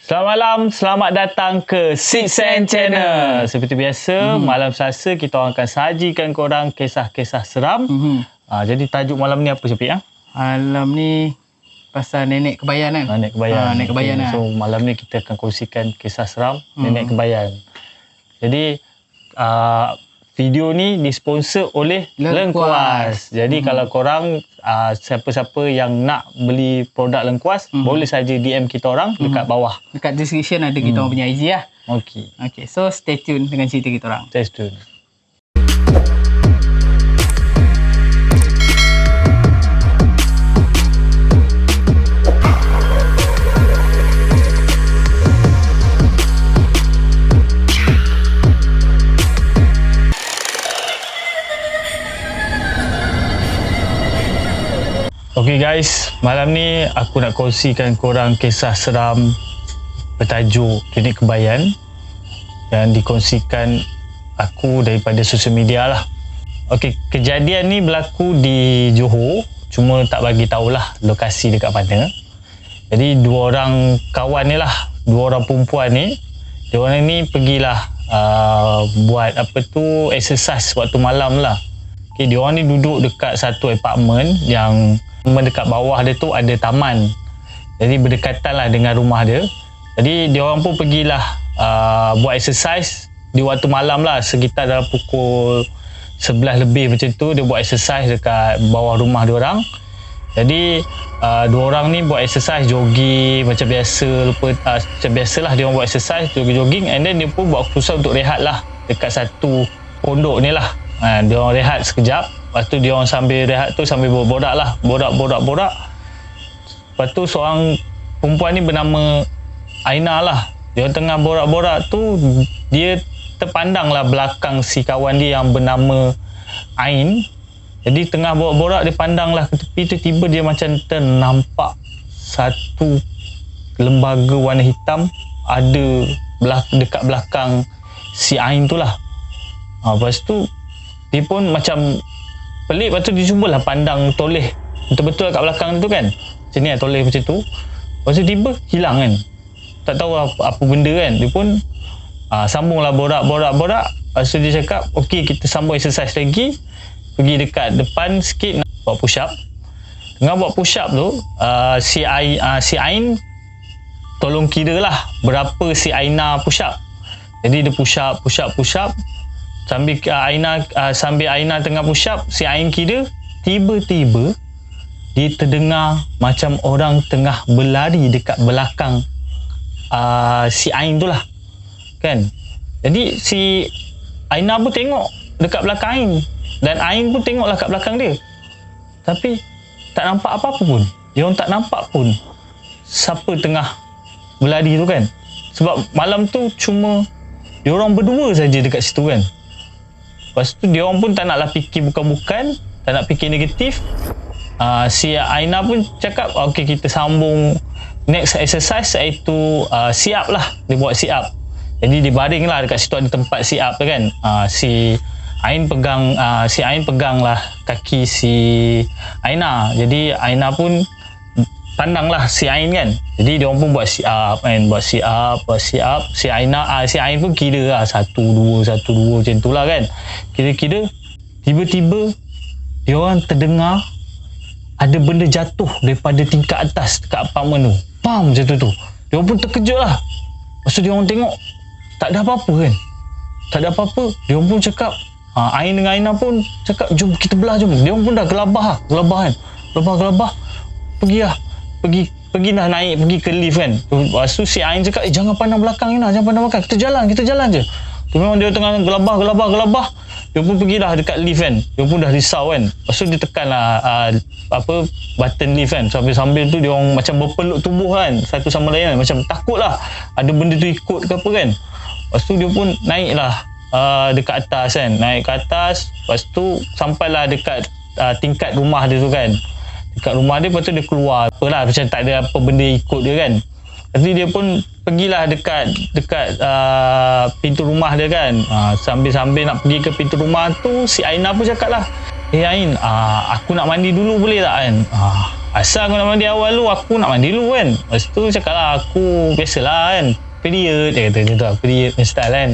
Selamat malam, selamat datang ke Six Sense Channel. Seperti biasa, malam Selasa kita orang akan sajikan korang kisah-kisah seram. Jadi tajuk malam ni apa Syafiq? Malam ni pasal nenek kebayan kan? Nenek kebayan. Nenek kebayan lah. So malam ni kita akan kongsikan kisah seram nenek kebayan. Jadi video ni disponsor oleh Lengkuas. Jadi kalau korang siapa-siapa yang nak beli produk Lengkuas, boleh saja DM kita orang dekat bawah. Dekat description ada kita orang punya IG lah. Okey, So stay tune dengan cerita kita orang. stay tune. Okay guys, malam ni aku nak kongsikan korang kisah seram bertajuk Nenek Kebayan yang dikongsikan aku daripada sosial media lah. Okay, kejadian ni berlaku di Johor, cuma tak bagi tahulah lokasi dekat mana. Jadi dua orang kawan ni lah, dua orang perempuan ni, dia orang ni pergilah buat exercise waktu malam lah. Okay, dia orang ni duduk dekat satu apartmen yang dekat bawah dia tu ada taman. Jadi berdekatan lah dengan rumah dia. Jadi dia orang pun pergilah buat exercise di waktu malam lah, sekitar dalam pukul 11 lebih macam tu dia buat exercise dekat bawah rumah dia orang. Jadi dua orang ni buat exercise, jogging macam biasa, macam biasalah dia orang buat exercise, jogging, and then dia pun buat keputusan untuk rehat lah dekat satu pondok ni lah. Dia orang rehat sekejap. Lepas tu dia orang sambil rehat tu sambil borak lah, borak. Lepas tu seorang perempuan ni bernama Aina lah. Dia orang tengah borak-borak tu, dia terpandang lah belakang si kawan dia yang bernama Ain. Jadi tengah borak-borak, dia pandang lah ke tepi tu, tiba dia macam ternampak satu lembaga warna hitam ada dekat belakang si Ain tu lah. Lepas tu dia pun macam pelik, lepas tu dia cubalah pandang toleh betul-betul kat belakang tu kan, macam ni lah toleh macam tu. Lepas tu tiba hilang kan, tak tahu apa benda kan. Dia pun sambunglah borak. Lepas tu dia cakap okey, kita sambung exercise lagi, pergi dekat depan sikit nak buat push up. Tengah buat push up tu si Ain tolong kira lah berapa si Aina push up. Jadi dia push up sambil Aina tengah push up, si Ain kira, tiba-tiba dia terdengar macam orang tengah berlari dekat belakang si Ain tu lah kan. Jadi si Aina pun tengok dekat belakang Ain, dan Ain pun tengoklah kat belakang dia, tapi tak nampak apa-apa pun. Dia orang tak nampak pun siapa tengah berlari tu kan, sebab malam tu cuma dia orang berdua saja dekat situ kan. Lepas tu dia orang pun tak naklah fikir bukan-bukan, tak nak fikir negatif. Si Aina pun cakap okey, kita sambung next exercise, iaitu sit up lah. Dia buat sit up. Jadi dia baring lah dekat situ, ada tempat sit up tu kan. Si Ain pegang lah kaki si Aina. Jadi Aina pun pandang lah si Ain kan. Jadi dia orang pun buat sit up kan, buat sit up. Si Ain pun kira lah 1 2 macam tu lah kan. Kira-kira tiba-tiba dia orang terdengar ada benda jatuh daripada tingkat atas dekat apartmen tu. Pam macam tu. Dia orang pun terkejut lah. Lepas tu dia orang tengok tak ada apa-apa kan. Tak ada apa-apa. Dia orang pun cakap, Ain dengan Aina pun cakap, jom kita belah jom. Dia orang pun dah gelabah kan. Gelabah. Pergi dah naik, pergi ke lift kan. Lepas tu si Ain cakap, jangan pandang belakang Aina, jangan pandang belakang. Kita jalan je. Tu memang dia tengah gelabah. Dia pun pergilah dekat lift kan. Dia pun dah risau kan. Lepas tu dia tekan lah button lift kan. Sambil-sambil tu dia orang macam berpeluk tubuh kan, satu sama lain kan. Macam takut lah ada benda tu ikut ke apa kan. Lepas tu dia pun naik lah dekat atas kan. Naik ke atas. Lepas tu sampailah dekat tingkat rumah dia tu kan. Dekat rumah dia, lepas tu dia keluar. Apalah, macam tak ada apa benda ikut dia kan. Lepas tu dia pun pergilah dekat pintu rumah dia kan. Sambil-sambil nak pergi ke pintu rumah tu, si Aina pun cakap lah, Ain, aku nak mandi dulu boleh tak kan? Asal aku nak mandi awal tu, aku nak mandi dulu kan. Lepas tu cakap lah, aku biasalah kan, period, dia kata macam tu, period punya style kan.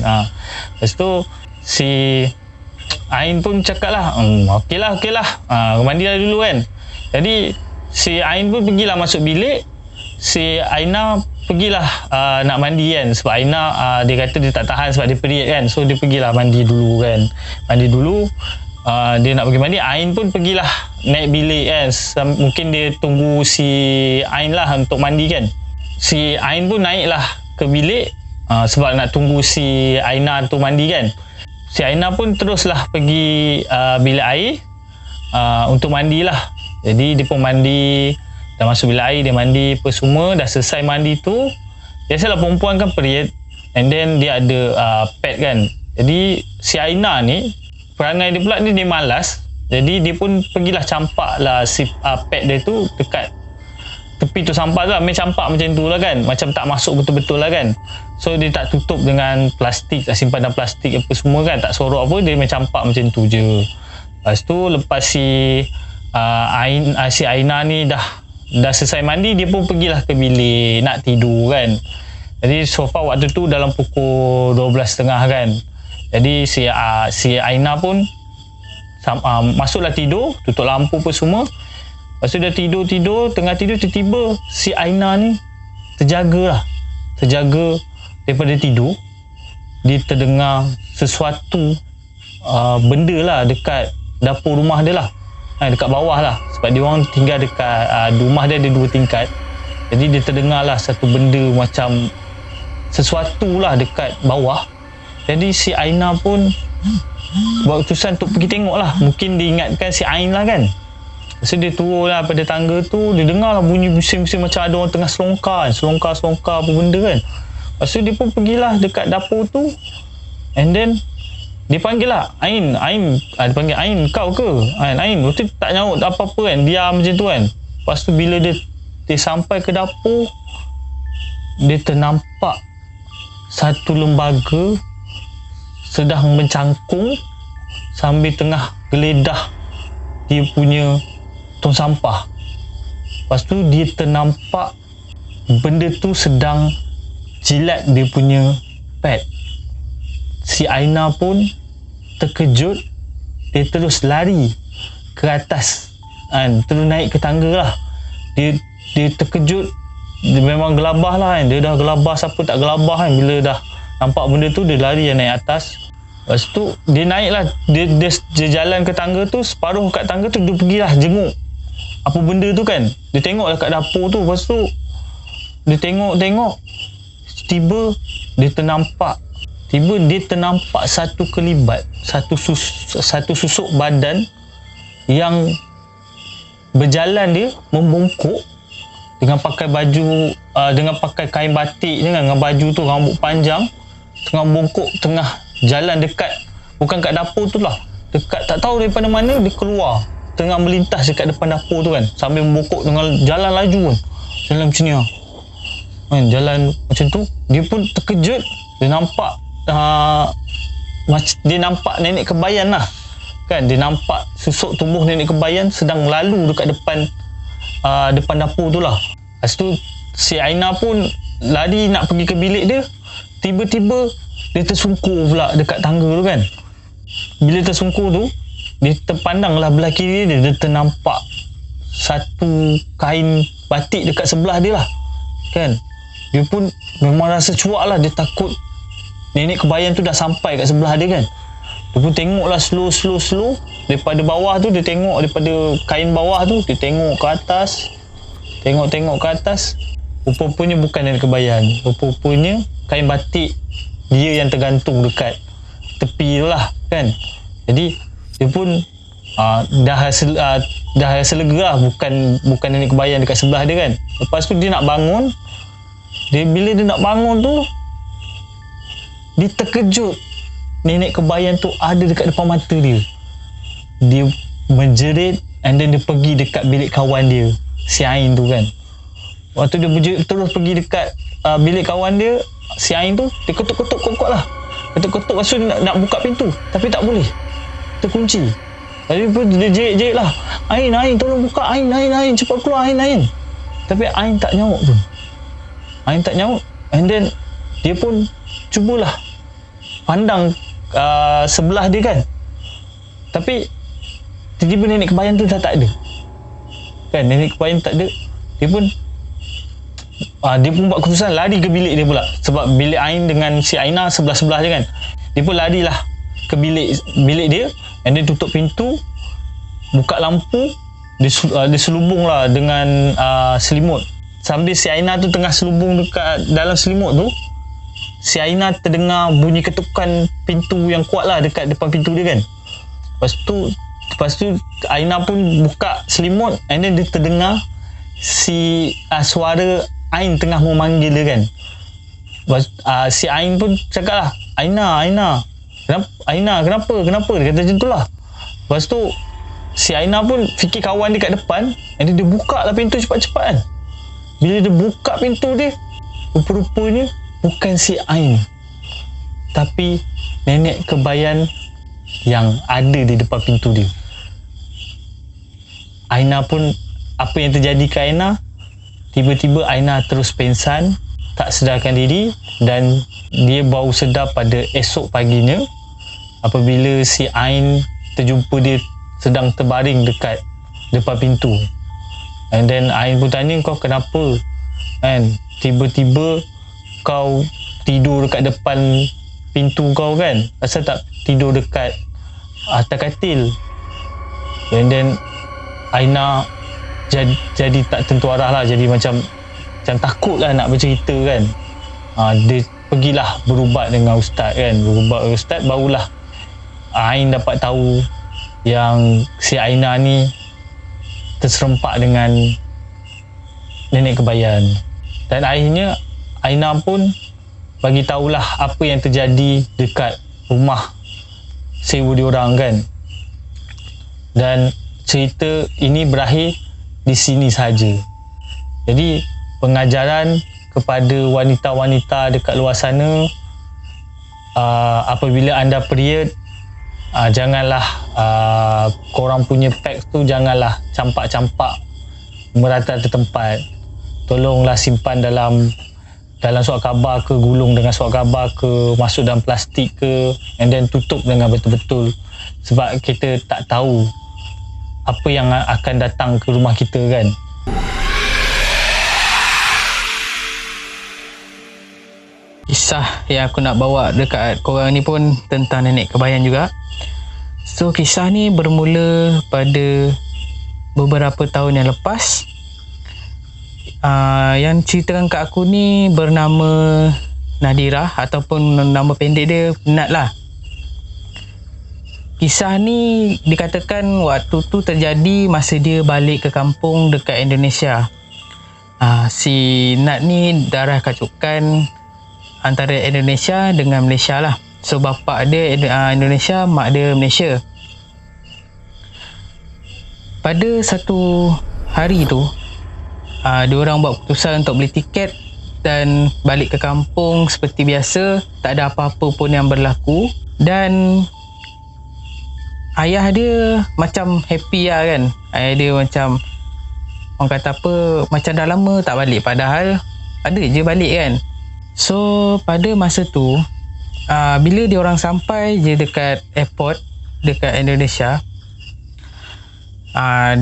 Lepas tu si Ain pun cakap lah, okey lah, mandi lah dulu kan. Jadi si Ain pun pergilah masuk bilik, si Aina pergilah nak mandi kan. Sebab Aina dia kata dia tak tahan sebab dia period kan. So dia pergilah mandi dulu kan. Mandi dulu, dia nak pergi mandi. Ain pun pergilah naik bilik kan. Mungkin dia tunggu si Ain lah untuk mandi kan. Si Ain pun naiklah ke bilik sebab nak tunggu si Aina tu mandi kan. Si Aina pun teruslah pergi bilik air untuk mandilah. Jadi dia pun mandi, dah masuk bilik air, dia mandi apa semua, dah selesai mandi tu. Biasalah perempuan kan period, and then dia ada pad kan. Jadi si Aina ni, perangai dia pula ni, dia malas. Jadi dia pun pergilah campak lah si pad dia tu dekat tepi tu sampah tu lah. Main campak macam tu lah kan, macam tak masuk betul-betul lah kan. So dia tak tutup dengan plastik, tak simpan dalam plastik apa semua kan, tak sorok apa, dia main campak macam tu je. Lepas tu lepas si Aina ni dah selesai mandi, dia pun pergilah ke bilik nak tidur kan. Jadi so far waktu tu dalam pukul 12.30 kan. Jadi si Aina pun masuklah tidur, tutup lampu apa semua. Lepas tu dah tidur, tengah tidur tiba-tiba si Aina ni terjaga daripada tidur. Dia terdengar sesuatu benda lah dekat dapur rumah dia lah, dekat bawah lah. Sebab dia orang tinggal dekat rumah dia ada 2 tingkat. Jadi dia terdengar lah satu benda macam sesuatu lah dekat bawah. Jadi si Aina pun buat keputusan untuk pergi tengok lah. Mungkin dia ingatkan si Ain lah kan. So dia turun lah pada tangga tu, dia dengar lah bunyi bising-bising macam ada orang tengah selongkar apa benda kan. Lepas tu dia pun pergilah dekat dapur tu, and then dia panggil lah, Ain, dia panggil, Ain kau ke? Ain, waktu tu tak nyaut apa-apa kan, diam macam tu kan. Lepas tu bila dia sampai ke dapur, dia ternampak satu lembaga sedang mencangkung sambil tengah geledah dia punya tong sampah. Lepas tu dia ternampak benda tu sedang jilat dia punya pad. Si Aina pun terkejut, dia terus lari ke atas kan, terus naik ke tangga lah. Dia terkejut, dia memang gelabah lah kan. Dia dah gelabah, siapa tak gelabah kan bila dah nampak benda tu. Dia lari naik atas. Lepas tu dia naik lah, dia jalan ke tangga tu, separuh kat tangga tu dia pergilah jenguk apa benda tu kan. Dia tengok kat dapur tu. Lepas tu dia tengok, tiba dia ternampak satu kelibat, satu susuk badan yang berjalan, dia membungkuk dengan pakai baju, dengan pakai kain batik dengan baju tu, rambut panjang, tengah bungkuk, tengah jalan dekat, bukan kat dapur tu lah, dekat tak tahu daripada mana dia keluar, tengah melintas dekat depan dapur tu kan, sambil membungkuk dengan jalan laju kan, jalan macam ni kan, jalan macam tu. Dia pun terkejut, dia nampak dia nampak nenek kebayan lah kan, dia nampak susuk tubuh nenek kebayan sedang lalu dekat depan dapur tu lah. Lepas tu si Aina pun lari nak pergi ke bilik dia, tiba-tiba dia tersungkur pula dekat tangga tu kan. Bila tersungkur tu, dia terpandang lah belah kiri dia ternampak satu kain batik dekat sebelah dia lah kan. Dia pun memang rasa cuak lah, dia takut nenek kebayan tu dah sampai kat sebelah dia kan. Dia pun tengok lah slow daripada bawah tu, dia tengok daripada kain bawah tu, dia tengok ke atas, tengok ke atas. Rupa-rupanya bukan nenek kebayan, rupa-rupanya kain batik dia yang tergantung dekat tepi tu lah kan. Jadi dia pun dah rasa lega lah, bukan nenek kebayan dekat sebelah dia kan. Lepas tu dia nak bangun, bila dia nak bangun tu, dia terkejut nenek kebayan tu ada dekat depan mata dia. Dia menjerit, and then dia pergi dekat bilik kawan dia, si Ain tu kan. Waktu dia terus pergi dekat bilik kawan dia, si Ain tu, dia ketuk-ketuk kuat-kuat lah. Ketuk-ketuk, lepas tu dia nak buka pintu, tapi tak boleh, terkunci. Lepas Tapi pun dia jerit-jerit lah, Ain tolong buka, Ain cepat keluar, Ain. Tapi Ain tak nyaut pun. And then dia pun cubalah pandang sebelah dia kan. Tapi tiba-tiba nenek kebayan tu dah tak ada. Kan, nenek kebayan tak ada. Dia pun buat keputusan lari ke bilik dia pula. Sebab bilik Ain dengan si Aina sebelah-sebelah je kan. Dia pun larilah ke bilik dia, and then tutup pintu, buka lampu, dia selubung lah dengan selimut. Sambil si Aina tu tengah selubung dekat dalam selimut tu, si Aina terdengar bunyi ketukan pintu yang kuat lah dekat depan pintu dia kan. Lepas tu Aina pun buka selimut, and then dia terdengar suara Ain tengah memanggil dia kan. Si Ain pun cakap lah, Aina, kenapa? Dia kata macam tu lah. Lepas tu si Aina pun fikir kawan dia kat depan, and dia buka lah pintu cepat-cepat kan. Bila dia buka pintu dia, rupa-rupanya bukan si Ain, tapi nenek kebayan yang ada di depan pintu dia. Aina pun, apa yang terjadi ke Aina, tiba-tiba Aina terus pengsan, tak sedarkan diri, dan dia baru sedar pada esok paginya apabila si Ain terjumpa dia sedang terbaring dekat depan pintu. And then Ain pun tanya, kau kenapa? Kan, tiba-tiba kau tidur dekat depan pintu kau kan? Asal tak tidur dekat atas katil? And then Aina jadi tak tentu arah lah, jadi macam takut lah nak bercerita kan. Dia pergilah berubat dengan ustaz kan. Berubat dengan ustaz, barulah Ain dapat tahu yang si Aina ni terserempak dengan nenek kebayan. Dan akhirnya Aina pun bagi tahulah apa yang terjadi dekat rumah sewa diorang kan. Dan cerita ini berakhir di sini saja. Jadi pengajaran kepada wanita-wanita dekat luar sana, apabila anda period, janganlah korang punya peks tu janganlah campak-campak merata di tempat. Tolonglah simpan dalam surat khabar ke, gulung dengan surat khabar ke, masuk dalam plastik ke, and then tutup dengan betul-betul. Sebab kita tak tahu apa yang akan datang ke rumah kita kan. Kisah yang aku nak bawa dekat korang ni pun tentang nenek kebayan juga. So kisah ni bermula pada beberapa tahun yang lepas. Yang ceritakan kat aku ni bernama Nadirah, ataupun nama pendek dia Nat lah. Kisah ni dikatakan waktu tu terjadi masa dia balik ke kampung dekat Indonesia. Si Nat ni darah kacukan antara Indonesia dengan Malaysia lah. So bapa dia Indonesia, mak dia Malaysia. Pada satu hari tu, diorang buat keputusan untuk beli tiket dan balik ke kampung seperti biasa. Tak ada apa-apa pun yang berlaku. Dan ayah dia macam happy lah kan. Ayah dia macam, orang kata apa, macam dah lama tak balik, padahal ada je balik kan. So pada masa tu, bila diorang sampai je dekat airport dekat Indonesia,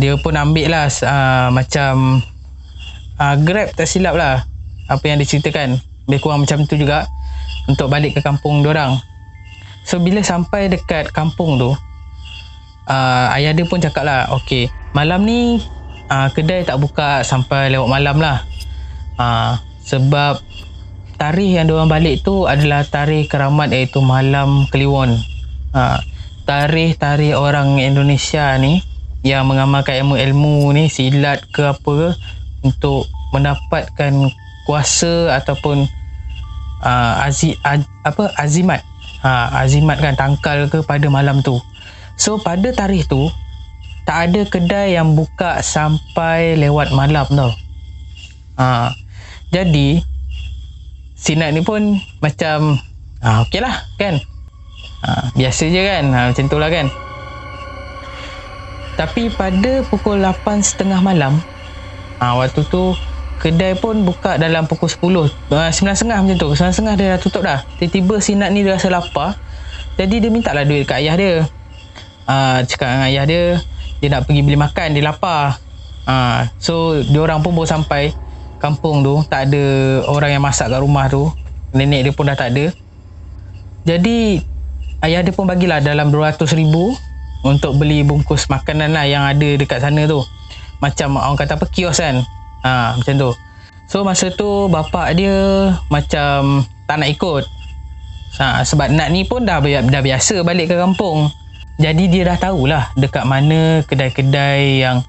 dia pun ambil lah macam Grab, tak silap lah apa yang diceritakan, lebih kurang macam tu juga, untuk balik ke kampung diorang. So bila sampai dekat kampung tu, ayah dia pun cakap lah, okay, malam ni kedai tak buka sampai lewat malam lah. Sebab tarikh yang diorang balik tu adalah tarikh keramat, iaitu malam Kliwon. Tarikh orang Indonesia ni yang mengamalkan ilmu-ilmu ni, silat ke apa ke, untuk mendapatkan kuasa ataupun azimat. Azimat kan, tangkal ke pada malam tu. So pada tarikh tu tak ada kedai yang buka sampai lewat malam tau. Jadi si Nat ni pun macam okey lah kan, biasa je kan, macam tu lah kan. Tapi pada pukul 8.30 malam, waktu tu kedai pun buka dalam pukul 10, 9.30 macam tu. 9.30 dia dah tutup dah. Tiba-tiba si Nat ni dia rasa lapar, jadi dia minta lah duit kat ayah dia. Cakap dengan ayah dia nak pergi beli makan, dia lapar. So diorang pun baru sampai kampung tu, tak ada orang yang masak kat rumah tu. Nenek dia pun dah tak ada. Jadi ayah dia pun bagilah dalam 200,000 untuk beli bungkus makanan lah yang ada dekat sana tu. Macam orang kata apa, kios kan. Macam tu. So masa tu bapak dia macam tak nak ikut. Sebab Nat ni pun dah biasa balik ke kampung. Jadi dia dah tahulah dekat mana kedai-kedai yang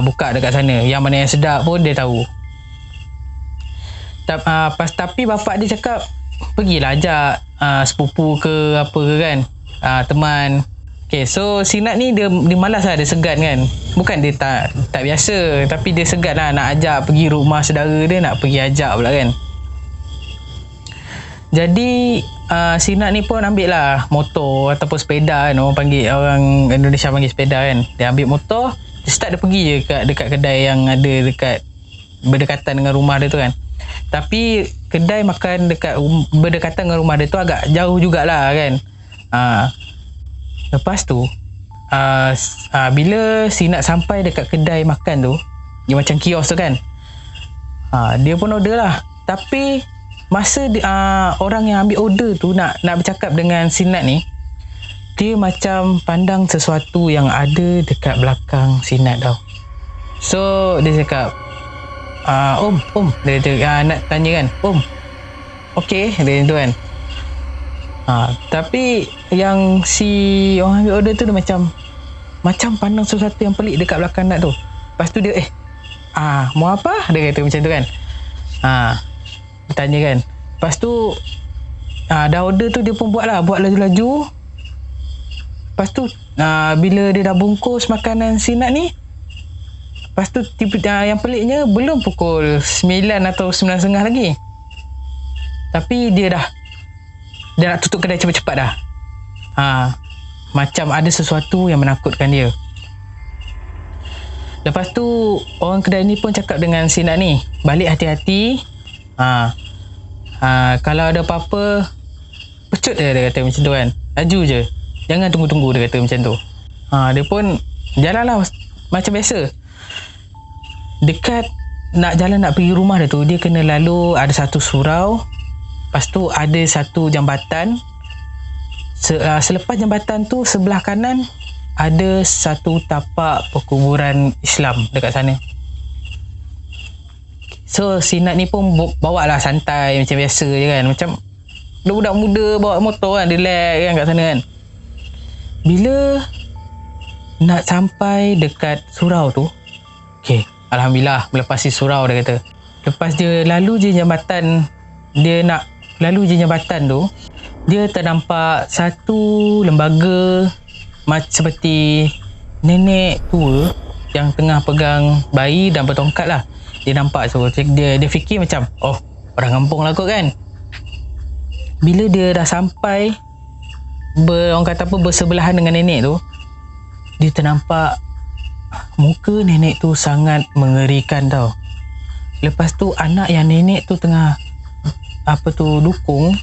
buka dekat sana. Yang mana yang sedap pun dia tahu. Tapi bapak dia cakap, pergilah ajak sepupu ke apa ke kan, teman. Okay, so si Nat ni dia malas lah, dia segan kan. Bukan dia tak biasa, tapi dia segan lah nak ajak pergi rumah saudara dia, nak pergi ajak pula kan. Jadi si Nat ni pun ambil lah motor ataupun sepeda kan, orang Indonesia panggil sepeda kan. Dia ambil motor, dia start, dia pergi je dekat kedai yang ada dekat berdekatan dengan rumah dia tu kan. Tapi kedai makan dekat berdekatan dengan rumah dia tu agak jauh jugalah kan. Lepas tu bila si Nat sampai dekat kedai makan tu, dia macam kios tu kan, dia pun order lah. Tapi masa orang yang ambil order tu nak bercakap dengan si Nat ni, dia macam pandang sesuatu yang ada dekat belakang si Nat tau. So dia cakap, Om, dia Nat tanya kan, Om, okey, dia tu kan. Tapi yang si orang ambil order tu dia macam pandang sesuatu yang pelik dekat belakang Nat tu. Lepas tu dia mau apa? Dia kata macam tu kan. Dia tanya kan. Lepas tu dah order tu dia pun buat laju-laju. Lepas tu bila dia dah bungkus makanan si Nat ni, lepas tu yang peliknya belum pukul 9 atau 9.30 lagi, tapi dia nak tutup kedai cepat-cepat dah. Macam ada sesuatu yang menakutkan dia. Lepas tu orang kedai ni pun cakap dengan si Nat ni, balik hati-hati. Kalau ada apa-apa, pecut dia kata macam tu kan. Laju je, jangan tunggu-tunggu, dia kata macam tu. Dia pun jalan lah macam biasa. Dekat nak pergi rumah dia tu, dia kena lalu ada satu surau. Lepas tu ada satu jambatan. Selepas jambatan tu, sebelah kanan ada satu tapak perkuburan Islam dekat sana. So si Nat ni pun bawa lah santai macam biasa je kan. Macam budak muda bawa motor kan, relax kan kat sana kan. Bila nak sampai dekat surau tu, okay, Alhamdulillah melepasi surau, dia kata. Lepas dia lalu je jambatan, tu, dia ternampak satu lembaga seperti nenek tua yang tengah pegang bayi dan bertongkat lah. Dia nampak tu, dia fikir macam, orang kampung lah kot kan. Bila dia dah sampai orang kata apa, bersebelahan dengan nenek tu, dia ternampak muka nenek tu sangat mengerikan tau. Lepas tu anak yang nenek tu tengah dukung,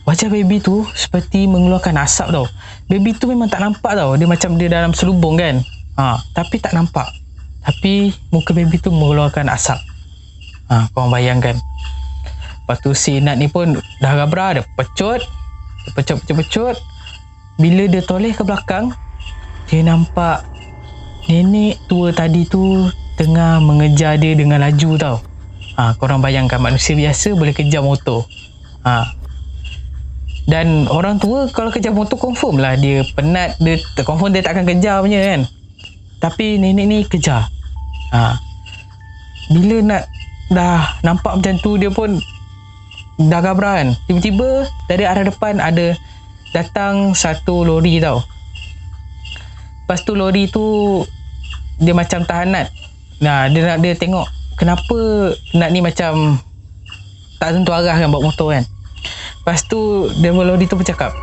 wajah baby tu seperti mengeluarkan asap tau. Baby tu memang tak nampak tau, dia macam dia dalam selubung kan. Tapi tak nampak. Tapi muka baby tu mengeluarkan asap. Korang bayangkan. Lepas tu si Nat ni pun dah gabra, dia pecut. Bila dia toleh ke belakang, dia nampak nenek tua tadi tu tengah mengejar dia dengan laju tau. Korang bayangkan, manusia biasa boleh kejar motor. Dan orang tua kalau kejar motor confirm lah dia penat, dia confirm dia takkan kejar punya kan. Tapi nenek ni kejar. Bila Nat dah nampak macam tu, dia pun dah gabra kan. Tiba-tiba dari arah depan ada datang satu lori tau. Lepas tu lori tu dia macam tahan Nat. Dia tengok kenapa Nat ni macam tak tentu arah kan bawa motor kan. Lepas tu dia lori tu bercakap,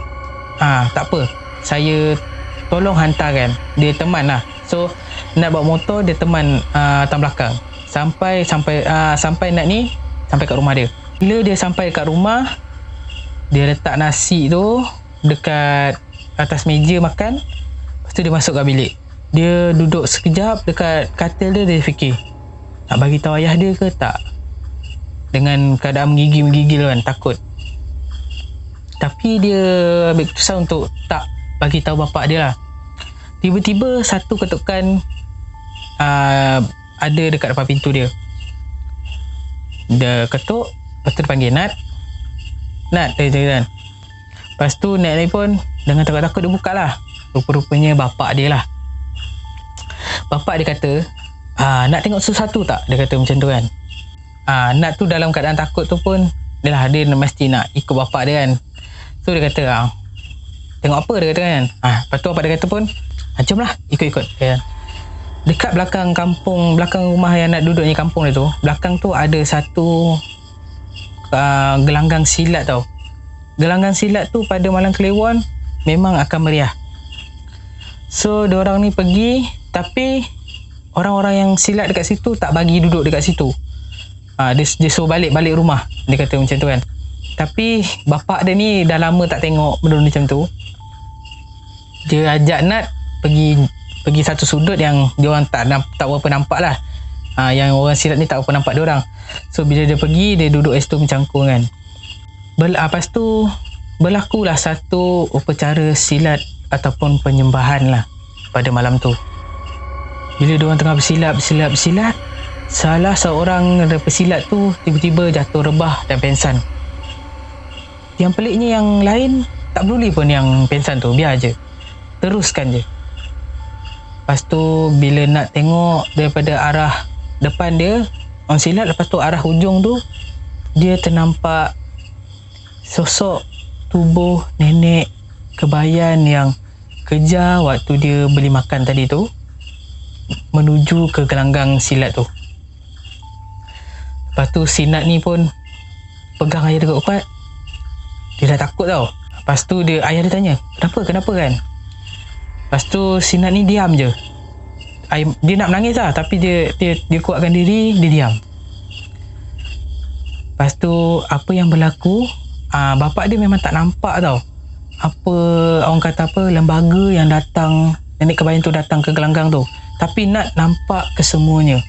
tak apa, saya tolong hantarkan. Dia teman lah. So nak bawa motor, dia teman datang belakang. Sampai Nat ni sampai kat rumah dia. Bila dia sampai kat rumah, dia letak nasi tu dekat atas meja makan. Lepas tu dia masuk kat bilik. Dia duduk sekejap dekat katil dia. Dia fikir nak bagi tahu ayah dia ke tak, dengan keadaan menggigil kan, takut. Tapi dia ambil keputusan untuk tak bagi tahu bapak dia lah. Tiba-tiba satu ketukan ada dekat depan pintu dia. Dia ketuk. Lepas tu dia panggil Nat. Dia kan. Lepas tu Nat ni pun dengan takut-takut dia buka lah. Rupa-rupanya bapak dia lah. Bapak dia kata, nak tengok sesuatu tak? Dia kata macam tu kan. Nat tu dalam keadaan takut tu pun, dia mesti nak ikut bapak dia kan. So dia kata, tengok apa, dia kata kan. Lepas tu bapak dia kata pun, jom lah, ikut-ikut kan. Dekat belakang rumah yang Nat duduk ni, kampung dia tu, belakang tu ada satu gelanggang silat tau. Gelanggang silat tu pada malam Kliwon memang akan meriah. So diorang ni pergi, tapi orang-orang yang silat dekat situ tak bagi duduk dekat situ. Dia suruh balik rumah. Dia kata macam tu kan. Tapi bapak dia ni dah lama tak tengok benda macam tu. Dia ajak Nat pergi satu sudut yang diorang tak berapa nampak lah. Yang orang silat ni tak berapa nampak diorang. So bila dia pergi, dia duduk situ mencangkung kan. Lepas tu berlakulah satu upacara silat ataupun penyembahan lah pada malam tu. Bila diorang tengah bersilat, salah seorang daripada pesilat tu tiba-tiba jatuh rebah dan pengsan. Yang peliknya yang lain tak peduli pun yang pengsan tu, biar je, teruskan je. Lepas tu bila nak tengok daripada arah depan dia orang silat, lepas tu arah hujung tu dia ternampak sosok tubuh nenek kebayan yang kejar waktu dia beli makan tadi tu menuju ke gelanggang silat tu. Lepas tu si Nat ni pun pegang ayah dia kuat. Dia dah takut tau. Lepas tu ayah dia tanya, kenapa kan? Lepas tu si Nat ni diam je. Dia nak menangis lah, tapi dia kuatkan diri, dia diam. Lepas tu apa yang berlaku, bapak dia memang tak nampak tau lembaga yang datang, nenek kebayan tu datang ke gelanggang tu. Tapi Nat nampak kesemuanya.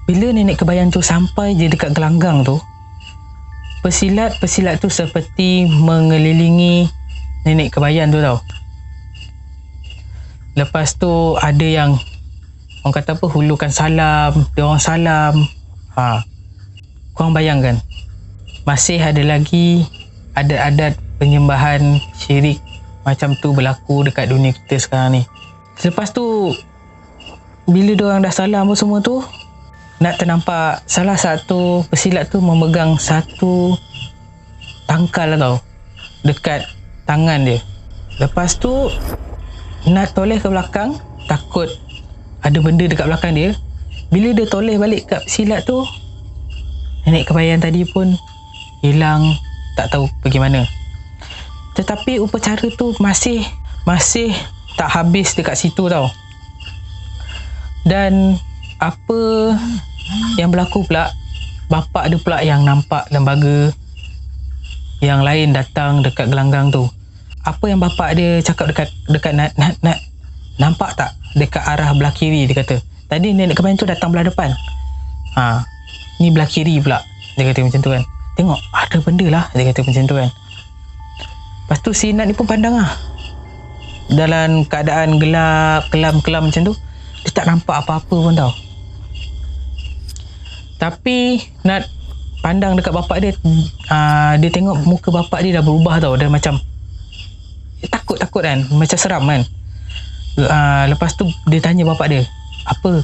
Bila nenek kebayan tu sampai je dekat gelanggang tu, pesilat tu seperti mengelilingi nenek kebayan tu tau. Lepas tu ada yang hulukan salam, dia orang salam. Korang bayangkan, masih ada lagi adat-adat penyembahan syirik macam tu berlaku dekat dunia kita sekarang ni. Lepas tu bila diorang dah salam apa semua tu, Nat ternampak salah satu pesilat tu memegang satu tangkal tau dekat tangan dia. Lepas tu Nat toleh ke belakang, takut ada benda dekat belakang dia. Bila dia toleh balik kat pesilat tu, nenek kebayan tadi pun hilang, tak tahu pergi mana. Tetapi upacara tu masih tak habis dekat situ tau. Dan apa yang berlaku pula, bapak dia pula yang nampak lembaga yang lain datang dekat gelanggang tu. Apa yang bapak dia cakap dekat Nat, nampak tak dekat arah belah kiri? Dia kata tadi nenek kebayan tu datang belah depan, ni belah kiri pula. Dia kata macam tu kan. Tengok ada benda lah, dia kata macam tu kan. Lepas tu si Nat ni pun pandang lah. Dalam keadaan gelap, kelam macam tu, dia tak nampak apa-apa pun tau. Tapi Nat pandang dekat bapak dia, dia tengok muka bapak dia dah berubah tau. Dah macam takut kan, macam seram kan. Lepas tu dia tanya bapak dia,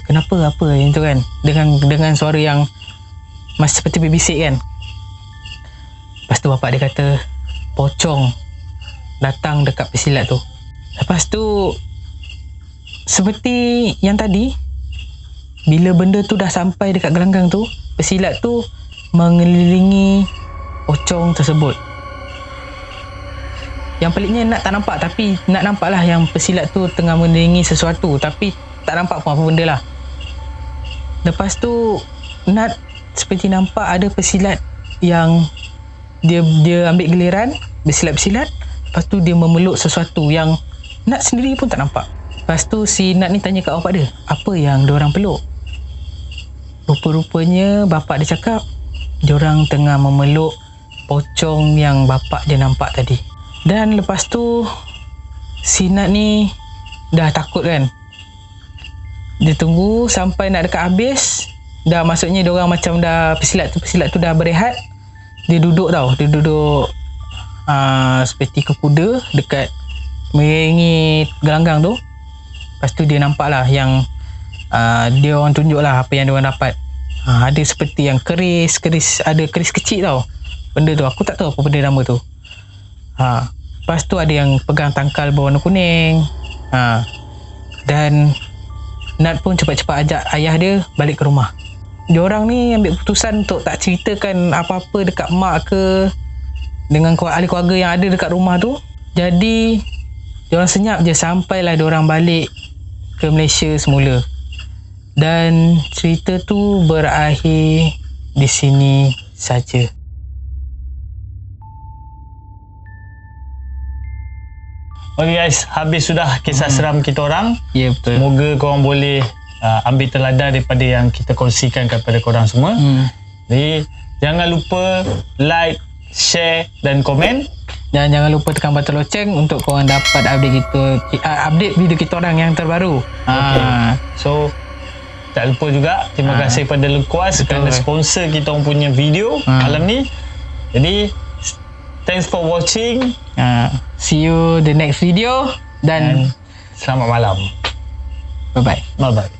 kenapa yang tu kan, dengan suara yang masih seperti berbisik kan. Lepas tu bapak dia kata pocong datang dekat pesilat tu. Lepas tu seperti yang tadi, bila benda tu dah sampai dekat gelanggang tu, pesilat tu mengelilingi pocong tersebut. Yang peliknya Nat tak nampak, tapi Nat nampak lah yang pesilat tu tengah mendengi sesuatu, tapi tak nampak pun apa benda lah. Lepas tu Nat seperti nampak ada pesilat yang dia ambil giliran bersilat-bersilat. Lepas tu dia memeluk sesuatu yang Nat sendiri pun tak nampak. Lepas tu si Nat ni tanya kat bapak dia, apa yang diorang peluk? Rupa-rupanya bapak dia cakap diorang tengah memeluk pocong yang bapak dia nampak tadi. Dan lepas tu si Nat ni dah takut kan. Dia tunggu sampai nak dekat habis. Dah maksudnya diorang macam dah pesilat tu dah berehat. Dia duduk tau. Dia duduk seperti kuda dekat mengiringi gelanggang tu. Lepas tu dia nampak lah yang dia orang tunjuk lah apa yang dia orang dapat. Ada seperti yang keris, ada keris kecil tau. Benda tu aku tak tahu apa benda nama tu. Lepas tu ada yang pegang tangkal berwarna kuning. Dan Nat pun cepat-cepat ajak ayah dia balik ke rumah. Diorang ni ambil keputusan untuk tak ceritakan apa-apa dekat mak ke dengan ahli keluarga yang ada dekat rumah tu. Jadi diorang senyap je sampailah diorang balik ke Malaysia semula. Dan cerita tu berakhir di sini saja. Okay guys, habis sudah kisah seram kita orang. Ya, betul. Semoga korang boleh ambil teladan daripada yang kita kongsikan kepada korang semua. Jadi jangan lupa like, share dan komen. Dan jangan lupa tekan button loceng untuk korang dapat update video kita orang yang terbaru. So tak lupa juga terima kasih pada Lekuas kerana sponsor kita orang punya video malam ni. Jadi thanks for watching. See you the next video dan selamat malam. bye bye. Bye bye.